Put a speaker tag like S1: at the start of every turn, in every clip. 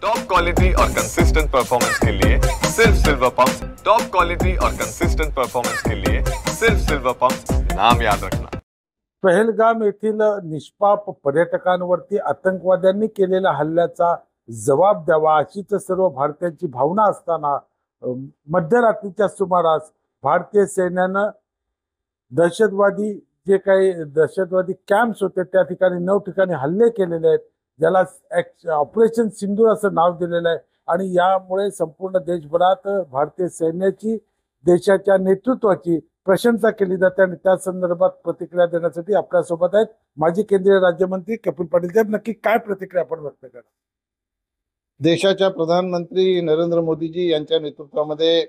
S1: Top quality और consistent performance के लिए सिर्फ सिल्वर पंप। टॉप क्वालिटी और कंसिस्टेंट परफॉर्मेंस के लिए सिर्फ सिल्वर पंप, नाम याद रखना।
S2: पहलगाम येथील निष्पाप पर्यटकांवरती आतंकवाद्यांनी केलेल्या हल्ल्याचा जबाब द्यावा अशीच सर्व भारतीयांची भावना असताना मध्यरात्रीच्या सुमारास भारतीय सैन्यानं दहशतवादी जे काही दहशतवादी कॅम्प्स होते त्या ठिकाणी 9 ठिकाणी हल्ले केलेले आहेत, ज्याला ऑपरेशन सिंदूर असं नाव दिलेलं आहे। आणि यामुळे संपूर्ण देशभरात भारतीय सैन्याची देशाच्या नेतृत्वाची प्रशंसा केली जाते। आणि त्या संदर्भात प्रतिक्रिया देण्यासाठी आपल्यासोबत आहेत माजी केंद्रीय राज्यमंत्री कपिल पाटील साहेब। नक्की काय प्रतिक्रिया आपण व्यक्त करा?
S3: देशाच्या प्रधानमंत्री नरेंद्र मोदीजी यांच्या नेतृत्वामध्ये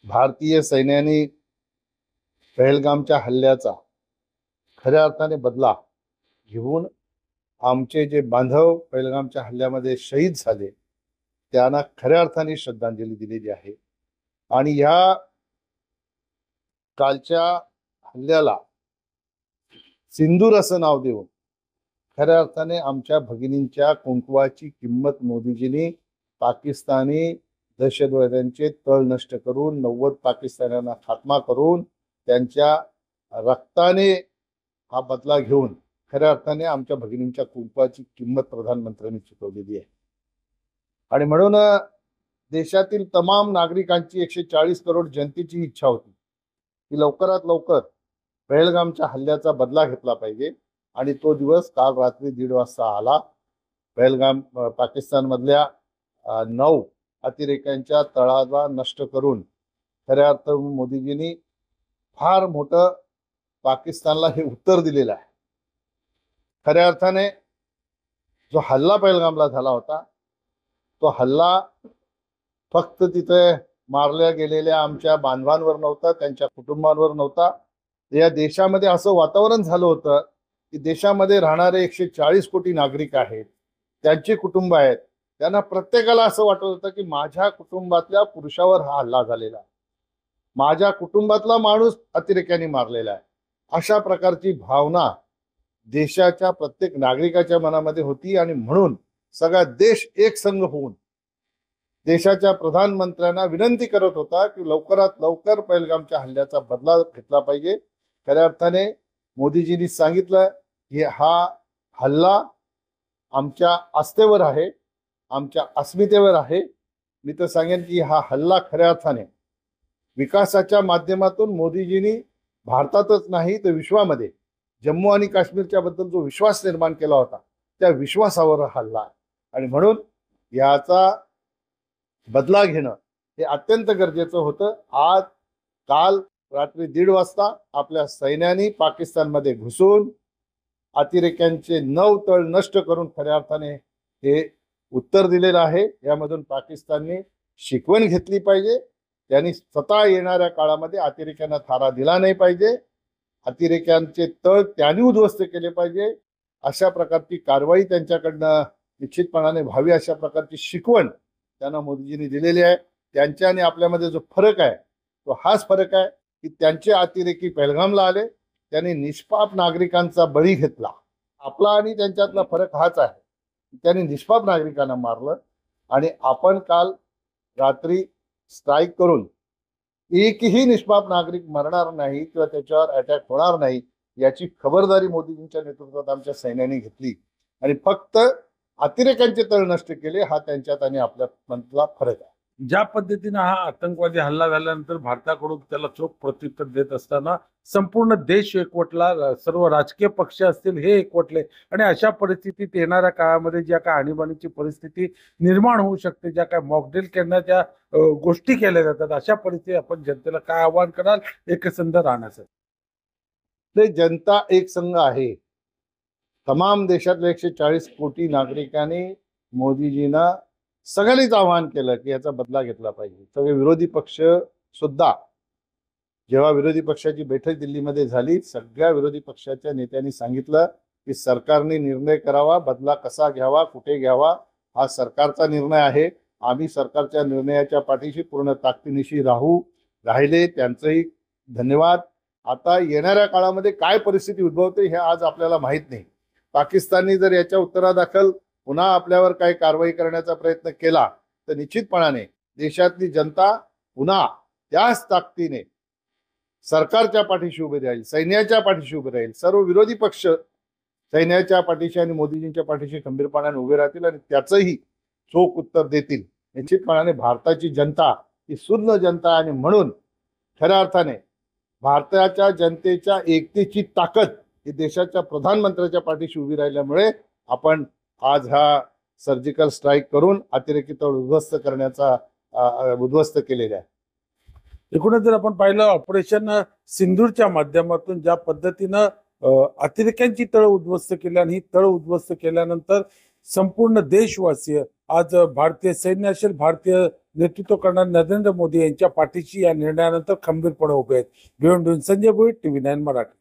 S3: भारतीय सैन्याने पहलगामच्या हल्ल्याचा खऱ्या अर्थाने बदला घेऊन आमचे जे बांधव पहलगामच्या हल्ल्यामध्ये शहीद झाले त्यांना खऱ्या अर्थाने श्रद्धांजली दिलेली आहे। आणि या कालच्या हल्ल्याला सिंदूर असं नाव देऊन खऱ्या अर्थाने आमच्या भगिनींच्या कुंकवाची किंमत मोदीजींनी पाकिस्तानी दहशतवाद्यांचे तळ नष्ट करून 90 पाकिस्तान्यांना खात्मा करून त्यांच्या रक्ताने हा बदला घेऊन खऱ्या अर्थाने आमच्या भगिनींच्या कुंकवाची किंमत प्रधानमंत्र्यांनी चुकवलेली आहे। आणि म्हणून देशातील तमाम नागरिकांची 140 करोड जनतेची इच्छा होती की लवकरात लवकर पहलगामच्या हल्ल्याचा बदला घेतला पाहिजे। आणि तो दिवस काल रात्री 1:30 वाजता आला। पहलगाम पाकिस्तानमधल्या 9 अतिरेक्यांच्या तळाला नष्ट करून खऱ्या अर्थ मोदीजींनी फार मोठं पाकिस्तानला हे उत्तर दिलेलं आहे। खऱ्या अर्थाने जो हल्ला पहलगामला झाला होता तो हल्ला फक्त तिथे मारल्या गेलेल्या आमच्या बांधवांवर नव्हता, त्यांच्या कुटुंबांवर नव्हता। या देशामध्ये असं वातावरण झालं होतं की देशामध्ये राहणारे 140 कोटी नागरिक आहेत, त्यांची कुटुंब आहेत, त्यांना प्रत्येकाला असं वाटत होतं की माझ्या कुटुंबातल्या पुरुषावर हा हल्ला झालेला आहे, माझ्या कुटुंबातला माणूस अतिरेक्यांनी मारलेला आहे। अशा प्रकारची भावना देशाच्या प्रत्येक नागरिकाच्या मनामध्ये होती। आणि म्हणून सगळा देश एक संघ होऊन देशाच्या प्रधानमंत्र्यांना विनंती करत होता की लवकरात लवकर पहलगामच्या हल्ल्याचा बदला घेतला पाहिजे। खऱ्या अर्थाने मोदीजींनी सांगितलं की हा हल्ला आमच्या आस्थेवर आहे, आमच्या अस्मितेवर आहे। मी तर सांगेन की हा हल्ला खऱ्या अर्थाने विकासाच्या माध्यमातून मोदीजींनी भारतातच नाही तर विश्वामध्ये जम्मू आणि काश्मीरच्या बद्दल जो विश्वास निर्माण केला होता त्या विश्वासावर हल्ला आहे। आणि म्हणून याचा बदला घेणं हे अत्यंत गरजेचं होतं। आज काल रात्री 1:30 वाजता आपल्या सैन्याने पाकिस्तानमध्ये घुसून अतिरेक्यांचे 9 तळ नष्ट करून खऱ्या अर्थाने हे उत्तर दिलेलं आहे। यामधून पाकिस्तानने शिकवण घेतली पाहिजे। त्यांनी स्वतः येणाऱ्या काळामध्ये अतिरेक्यांना थारा दिला नाही पाहिजे, अतिरेक्यांचे तळ त्यांनी उद्ध्वस्त केले पाहिजे। अशा प्रकारची कारवाई त्यांच्याकडनं निश्चितपणाने व्हावी अशा प्रकारची शिकवण त्यांना मोदीजींनी दिलेली आहे। त्यांच्या आणि आपल्यामध्ये जो फरक आहे तो हाच फरक आहे की त्यांचे अतिरेकी पहलगामला आले, त्यांनी निष्पाप नागरिकांचा बळी घेतला। आपला आणि त्यांच्यातला फरक हाच आहे, त्यांनी निष्पाप नागरिकांना मारलं। आणि आपण काल रात्री स्ट्राईक करून एकही निष्पाप नागरिक मरणार नाही किंवा त्याच्यावर अटॅक होणार नाही याची खबरदारी मोदीजींच्या नेतृत्वात आमच्या सैन्याने घेतली आणि फक्त अतिरेक्यांचे तळ नष्ट केले। हा त्यांच्यात आणि आपल्यातला फरक आहे।
S2: ज्या पद्धतीने हा आतंकवादी हल्ला झाल्यानंतर भारताकडून त्याला चोख प्रत्युत्तर देत असताना संपूर्ण देश एकवटला, सर्व राजकीय पक्ष असतील हे एकवटले। आणि अशा परिस्थितीत येणाऱ्या काळामध्ये ज्या काय आणीबाणीची परिस्थिती निर्माण होऊ शकते, ज्या काय मॉकड्रिल करण्याच्या गोष्टी केल्या जातात, अशा परिस्थितीत आपण जनतेला काय आवाहन कराल एकसंध राहण्यासाठी?
S3: ते जनता एक संघ आहे। तमाम देशातल्या 140 कोटी नागरिकांनी मोदीजींना सगळ्यांनीच आवाहन केलं की याचा बदला घेतला पाहिजे। सगळे विरोधी पक्ष सुद्धा, जेव्हा विरोधी पक्षाची बैठक दिल्लीमध्ये झाली, सगळ्या विरोधी पक्षाच्या नेत्यांनी सांगितलं की सरकारने निर्णय करावा, बदला कसा घ्यावा, कुठे घ्यावा हा सरकारचा निर्णय आहे। आम्ही सरकारच्या निर्णयाच्या पाठीशी पूर्ण ताकदीनिशी राहिले, त्यांचंही धन्यवाद। आता येणाऱ्या काळामध्ये काय परिस्थिती उद्भवते हे आज आपल्याला माहित नाही। पाकिस्तानने जर याच्या उत्तरादाखल पुन्हा आपल्यावर काही कारवाई करण्याचा प्रयत्न केला तर निश्चितपणाने देशातली जनता पुन्हा त्याच ताकदीने सरकारच्या पाठीशी उभी राहील, सैन्याच्या पाठीशी उभी राहील. सर्व विरोधी पक्ष सैन्याच्या पाठीशी आणि मोदीजींच्या पाठीशी खंबीरपणाने उभे राहतील आणि त्याचंही चोख उत्तर देतील. निश्चितपणाने भारताची जनता ही सुज्ञ जनता आणि म्हणून खऱ्या अर्थाने भारताच्या जनतेच्या एकतेची ताकद ही देशाच्या प्रधानमंत्र्याच्या पाठीशी उभी राहिल्यामुळे आपण आज हा सर्जिकल स्ट्राईक करून अतिरेकी तळ उद्ध्वस्त केलेले आहे.
S2: एकूणच जर आपण पाहिलं ऑपरेशन सिंदूरच्या माध्यमातून ज्या पद्धतीनं अतिरेक्यांची तळ उद्ध्वस्त केली आणि ही तळ उद्ध्वस्त केल्यानंतर संपूर्ण देशवासीय आज भारतीय सैन्य असेल, भारतीय नेतृत्व करणारे नरेंद्र मोदी यांच्या पाठीशी या निर्णयानंतर खंबीरपणे उभे आहेत. भिवंडीहून संजय भोईर, TV9 मराठी.